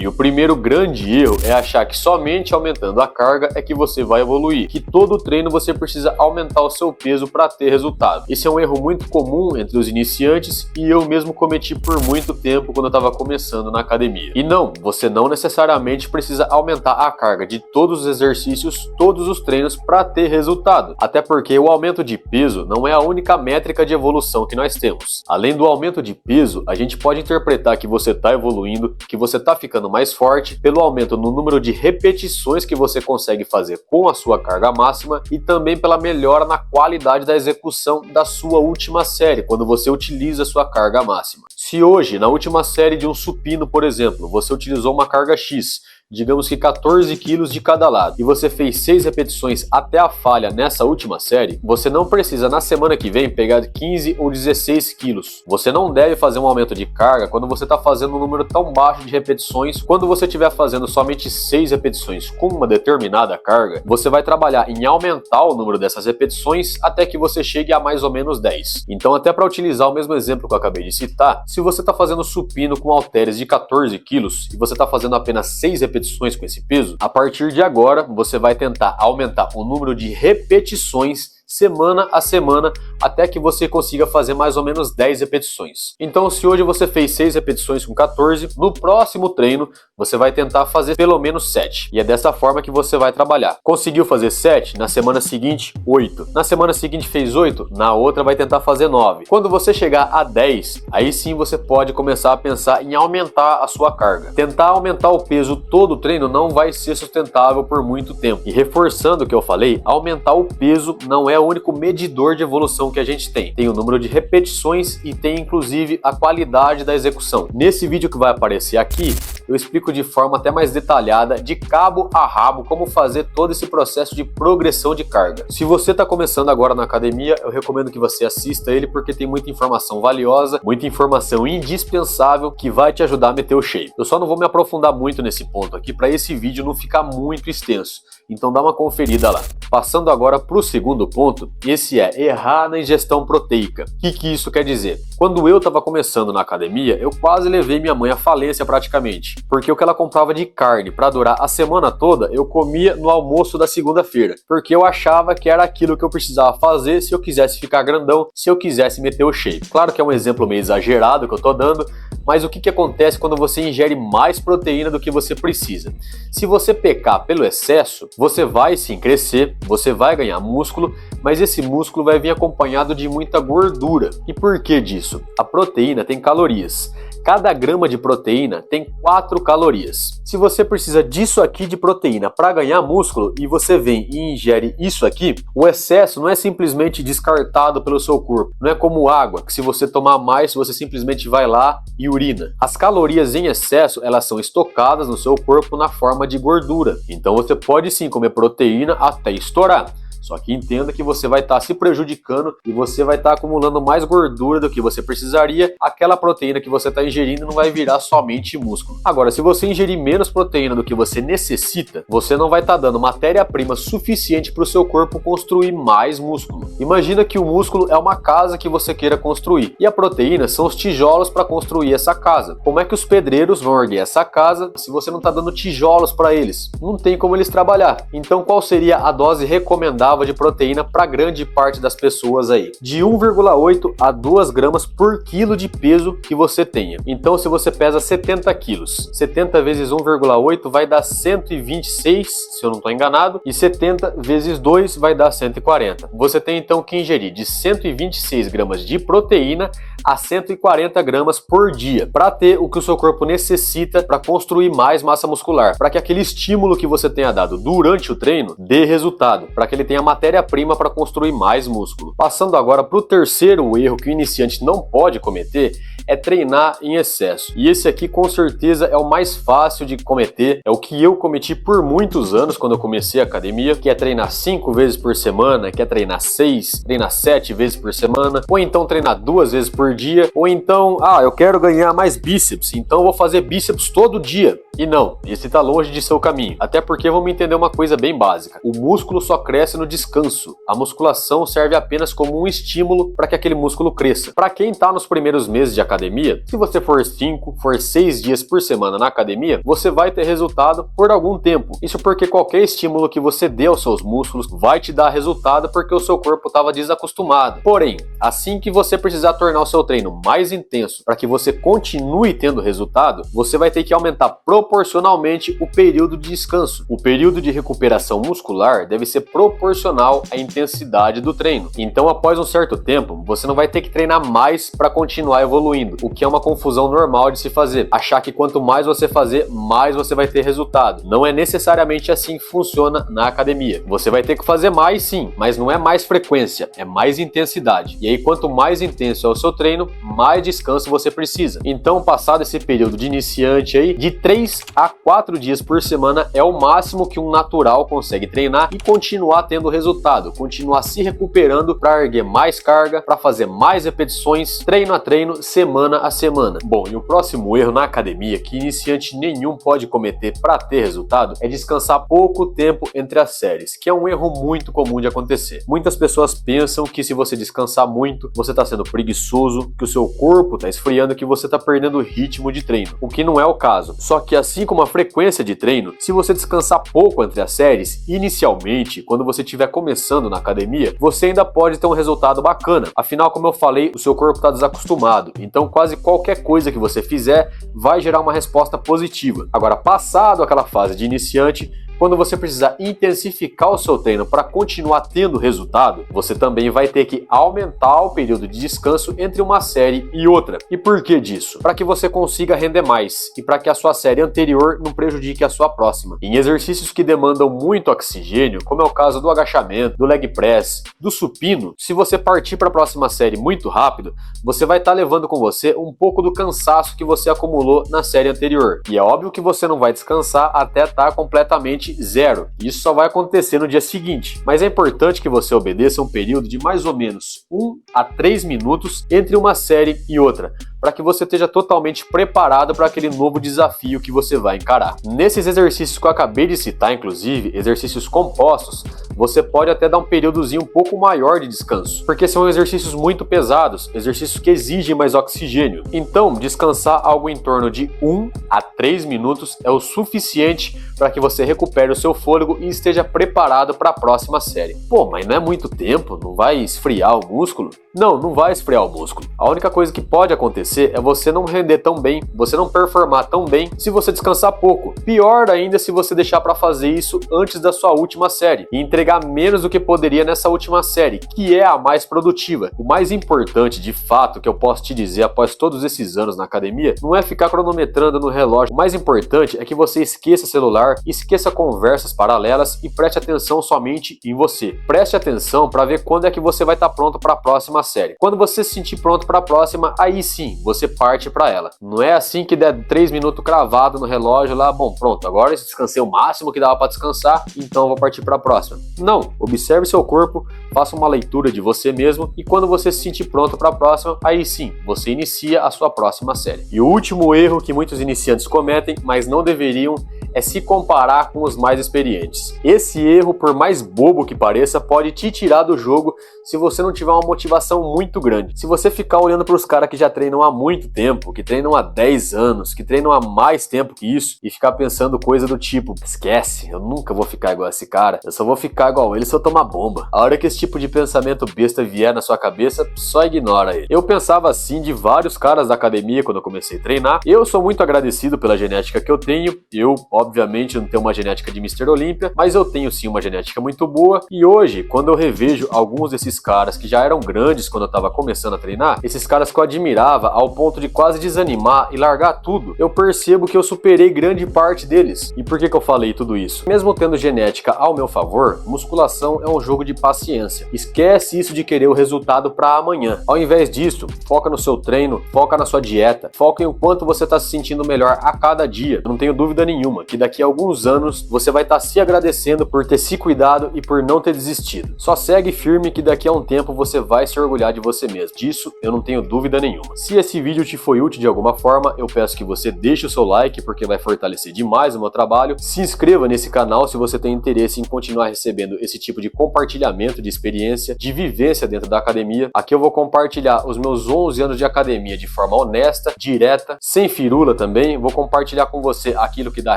E o primeiro grande erro é achar que somente aumentando a carga é que você vai evoluir, que todo treino você precisa aumentar o seu peso para ter resultado. Esse é um erro muito comum entre os iniciantes e eu mesmo cometi por muito tempo quando eu estava começando na academia. E não, você não necessariamente precisa aumentar a carga de todos os exercícios, todos os treinos para ter resultado. Até porque o aumento de peso não é a única métrica de evolução que nós temos. Além do aumento de peso, a gente pode interpretar que você está evoluindo, que você está ficando mais forte pelo aumento no número de repetições que você consegue fazer com a sua carga máxima e também pela melhora na qualidade da execução da sua última série, quando você utiliza a sua carga máxima. Se hoje, na última série de um supino, por exemplo, você utilizou uma carga X, digamos que 14 quilos de cada lado, e você fez 6 repetições até a falha nessa última série, você não precisa na semana que vem pegar 15 ou 16 quilos. Você não deve fazer um aumento de carga quando você está fazendo um número tão baixo de repetições. Quando você estiver fazendo somente 6 repetições com uma determinada carga, você vai trabalhar em aumentar o número dessas repetições até que você chegue a mais ou menos 10. Então, até para utilizar o mesmo exemplo que eu acabei de citar, se você está fazendo supino com halteres de 14 quilos e você está fazendo apenas 6 repetições com esse peso, a partir de agora você vai tentar aumentar o número de repetições semana a semana até que você consiga fazer mais ou menos 10 repetições. Então, se hoje você fez 6 repetições com 14, no próximo treino você vai tentar fazer pelo menos 7. E é dessa forma que você vai trabalhar. Conseguiu fazer 7? Na semana seguinte, 8. Na semana seguinte fez 8? Na outra vai tentar fazer 9. Quando você chegar a 10, aí sim você pode começar a pensar em aumentar a sua carga. Tentar aumentar o peso todo o treino não vai ser sustentável por muito tempo. E reforçando o que eu falei, aumentar o peso não é o único medidor de evolução que a gente tem. Tem o número de repetições e tem inclusive a qualidade da execução. Nesse vídeo que vai aparecer aqui, eu explico de forma até mais detalhada, de cabo a rabo, como fazer todo esse processo de progressão de carga. Se você está começando agora na academia, eu recomendo que você assista ele porque tem muita informação valiosa, muita informação indispensável que vai te ajudar a meter o shape. Eu só não vou me aprofundar muito nesse ponto aqui para esse vídeo não ficar muito extenso. Então dá uma conferida lá. Passando agora para o segundo ponto, esse é errar na ingestão proteica. O que isso quer dizer? Quando eu estava começando na academia, eu quase levei minha mãe à falência praticamente, porque o que ela comprava de carne para durar a semana toda, eu comia no almoço da segunda-feira, porque eu achava que era aquilo que eu precisava fazer se eu quisesse ficar grandão, se eu quisesse meter o shape. Claro que é um exemplo meio exagerado que eu tô dando, mas o que acontece quando você ingere mais proteína do que você precisa? Se você pecar pelo excesso, você vai sim crescer, você vai ganhar músculo, mas esse músculo vai vir acompanhado de muita gordura. E por que disso? A proteína tem calorias. Cada grama de proteína tem 4 calorias. Se você precisa disso aqui de proteína para ganhar músculo e você vem e ingere isso aqui, o excesso não é simplesmente descartado pelo seu corpo. Não é como água, que se você tomar mais, você simplesmente vai lá e urina. As calorias em excesso, elas são estocadas no seu corpo na forma de gordura. Então você pode sim comer proteína até estourar. Só que entenda que você vai estar se prejudicando e você vai estar acumulando mais gordura do que você precisaria. Aquela proteína que você está ingerindo não vai virar somente músculo. Agora, se você ingerir menos proteína do que você necessita, você não vai estar dando matéria-prima suficiente para o seu corpo construir mais músculo. Imagina que o músculo é uma casa que você queira construir e a proteína são os tijolos para construir essa casa. Como é que os pedreiros vão erguer essa casa se você não está dando tijolos para eles? Não tem como eles trabalhar. Então, qual seria a dose recomendável de proteína para grande parte das pessoas aí? De 1,8 a 2 gramas por quilo de peso que você tenha. Então, se você pesa 70 quilos, 70 vezes 1,8 vai dar 126, se eu não estou enganado, e 70 vezes 2 vai dar 140. Você tem então que ingerir de 126 gramas de proteína a 140 gramas por dia para ter o que o seu corpo necessita para construir mais massa muscular, para que aquele estímulo que você tenha dado durante o treino dê resultado, para que ele tenha matéria-prima para construir mais músculo. Passando agora para o terceiro erro que o iniciante não pode cometer, é treinar em excesso. E esse aqui com certeza é o mais fácil de cometer, é o que eu cometi por muitos anos quando eu comecei a academia, que é treinar 5 vezes por semana, que é treinar 6, treinar 7 vezes por semana, ou então treinar 2 vezes por dia, ou então, eu quero ganhar mais bíceps, então eu vou fazer bíceps todo dia. E não, esse tá longe de ser o caminho. Até porque vamos entender uma coisa bem básica. O músculo só cresce no descanso. A musculação serve apenas como um estímulo para que aquele músculo cresça. Para quem tá nos primeiros meses de academia, se você for 5, for 6 dias por semana na academia, você vai ter resultado por algum tempo. Isso porque qualquer estímulo que você dê aos seus músculos vai te dar resultado porque o seu corpo estava desacostumado. Porém, assim que você precisar tornar o seu treino mais intenso para que você continue tendo resultado, você vai ter que aumentar proporcionalmente o período de descanso. O período de recuperação muscular deve ser proporcional à intensidade do treino. Então, após um certo tempo, você não vai ter que treinar mais para continuar evoluindo, o que é uma confusão normal de se fazer. Achar que quanto mais você fazer, mais você vai ter resultado. Não é necessariamente assim que funciona na academia. Você vai ter que fazer mais sim, mas não é mais frequência, é mais intensidade. E aí, quanto mais intenso é o seu treino, mais descanso você precisa. Então, passado esse período de iniciante aí, de 3 a 4 dias por semana é o máximo que um natural consegue treinar e continuar tendo resultado, continuar se recuperando para erguer mais carga, para fazer mais repetições, treino a treino, semana a semana. Bom, e o próximo erro na academia que iniciante nenhum pode cometer para ter resultado é descansar pouco tempo entre as séries, que é um erro muito comum de acontecer. Muitas pessoas pensam que se você descansar muito, você está sendo preguiçoso, que o seu corpo está esfriando, que você está perdendo o ritmo de treino, o que não é o caso. Só que assim como a frequência de treino, se você descansar pouco entre as séries, inicialmente, quando você estiver começando na academia, você ainda pode ter um resultado bacana. Afinal, como eu falei, o seu corpo está desacostumado, então quase qualquer coisa que você fizer vai gerar uma resposta positiva. Agora, passado aquela fase de iniciante, quando você precisar intensificar o seu treino para continuar tendo resultado, você também vai ter que aumentar o período de descanso entre uma série e outra. E por que disso? Para que você consiga render mais e para que a sua série anterior não prejudique a sua próxima. Em exercícios que demandam muito oxigênio, como é o caso do agachamento, do leg press, do supino, se você partir para a próxima série muito rápido, você vai estar levando com você um pouco do cansaço que você acumulou na série anterior. E é óbvio que você não vai descansar até estar completamente zero. Isso só vai acontecer no dia seguinte. Mas é importante que você obedeça um período de mais ou menos 1 a 3 minutos entre uma série e outra, para que você esteja totalmente preparado para aquele novo desafio que você vai encarar. Nesses exercícios que eu acabei de citar, inclusive, exercícios compostos, você pode até dar um períodozinho um pouco maior de descanso, porque são exercícios muito pesados, exercícios que exigem mais oxigênio. Então, descansar algo em torno de 1 a 3 minutos é o suficiente para que você recupere o seu fôlego e esteja preparado para a próxima série. Pô, mas não é muito tempo? Não vai esfriar o músculo? Não, não vai esfriar o músculo. A única coisa que pode acontecer é você não render tão bem, você não performar tão bem se você descansar pouco. Pior ainda se você deixar para fazer isso antes da sua última série e entregar menos do que poderia nessa última série, que é a mais produtiva. O mais importante, de fato, que eu posso te dizer após todos esses anos na academia, não é ficar cronometrando no relógio. O mais importante é que você esqueça celular, esqueça conversas paralelas e preste atenção somente em você. Preste atenção para ver quando é que você vai estar pronto para a próxima série. Quando você se sentir pronto para a próxima, aí sim, você parte para ela. Não é assim que der 3 minutos cravado no relógio lá, bom, pronto, agora eu descansei o máximo que dava para descansar, então eu vou partir para a próxima. Não, observe seu corpo, faça uma leitura de você mesmo e quando você se sentir pronto para a próxima, aí sim, você inicia a sua próxima série. E o último erro que muitos iniciantes cometem, mas não deveriam, é se comparar com os mais experientes. Esse erro, por mais bobo que pareça, pode te tirar do jogo se você não tiver uma motivação muito grande. Se você ficar olhando para os caras que já treinam há muito tempo, que treinam há 10 anos, que treinam há mais tempo que isso, e ficar pensando coisa do tipo, esquece, eu nunca vou ficar igual esse cara, eu só vou ficar igual ele se eu tomar bomba. A hora que esse tipo de pensamento besta vier na sua cabeça, só ignora ele. Eu pensava assim de vários caras da academia quando eu comecei a treinar. Eu sou muito agradecido pela genética que eu tenho. Eu, obviamente, não tenho uma genética de Mr. Olímpia, mas eu tenho sim uma genética muito boa. E hoje, quando eu revejo alguns desses caras que já eram grandes quando eu tava começando a treinar, esses caras que eu admirava ao ponto de quase desanimar e largar tudo, eu percebo que eu superei grande parte deles. E por que eu falei tudo isso? Mesmo tendo genética ao meu favor, musculação é um jogo de paciência. Esquece isso de querer o resultado para amanhã. Ao invés disso, foca no seu treino, foca na sua dieta, foca em o quanto você está se sentindo melhor a cada dia. Eu não tenho dúvida nenhuma que que daqui a alguns anos você vai estar se agradecendo por ter se cuidado e por não ter desistido. Só segue firme que daqui a um tempo você vai se orgulhar de você mesmo. Disso eu não tenho dúvida nenhuma. Se esse vídeo te foi útil de alguma forma, eu peço que você deixe o seu like, porque vai fortalecer demais o meu trabalho. Se inscreva nesse canal se você tem interesse em continuar recebendo esse tipo de compartilhamento de experiência, de vivência dentro da academia. Aqui eu vou compartilhar os meus 11 anos de academia de forma honesta, direta, sem firula também. Vou compartilhar com você aquilo que dá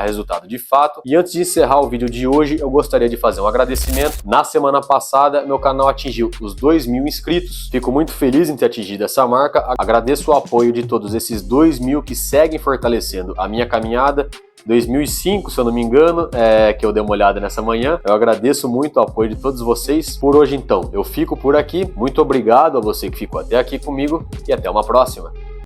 resultado de fato. E antes de encerrar o vídeo de hoje, eu gostaria de fazer um agradecimento. Na semana passada, meu canal atingiu os 2.000 inscritos. Fico muito feliz em ter atingido essa marca. Agradeço o apoio de todos esses 2.000 que seguem fortalecendo a minha caminhada. 2005, se eu não me engano, que eu dei uma olhada nessa manhã. Eu agradeço muito o apoio de todos vocês. Por hoje, então, eu fico por aqui. Muito obrigado a você que ficou até aqui comigo e até uma próxima.